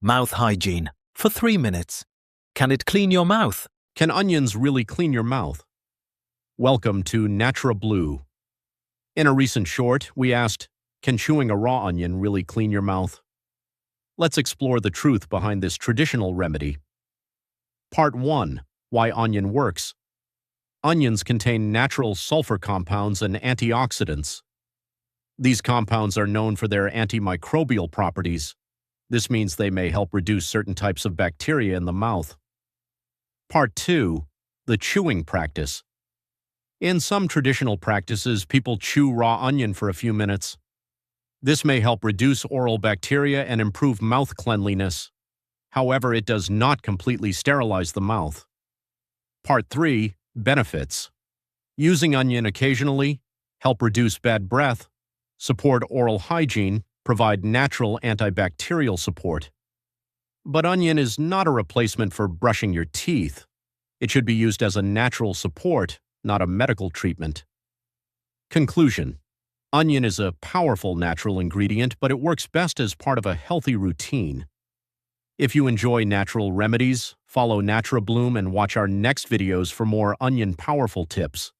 Mouth hygiene for 3 minutes. Can it clean your mouth? Can onions really clean your mouth? Welcome to NaturaBloom. In a recent short, we asked, can chewing a raw onion really clean your mouth? Let's explore the truth behind this traditional remedy. Part 1. Why onion works. Onions contain natural sulfur compounds and antioxidants. These compounds are known for their antimicrobial properties. This means they may help reduce certain types of bacteria in the mouth. Part 2. The chewing practice. In some traditional practices, people chew raw onion for a few minutes. This may help reduce oral bacteria and improve mouth cleanliness. However, it does not completely sterilize the mouth. Part 3. Benefits. Using onion occasionally, help reduce bad breath, support oral hygiene, provide natural antibacterial support. But onion is not a replacement for brushing your teeth. It should be used as a natural support, not a medical treatment. Conclusion. Onion is a powerful natural ingredient, but it works best as part of a healthy routine. If you enjoy natural remedies, follow NaturaBloom and watch our next videos for more onion powerful tips.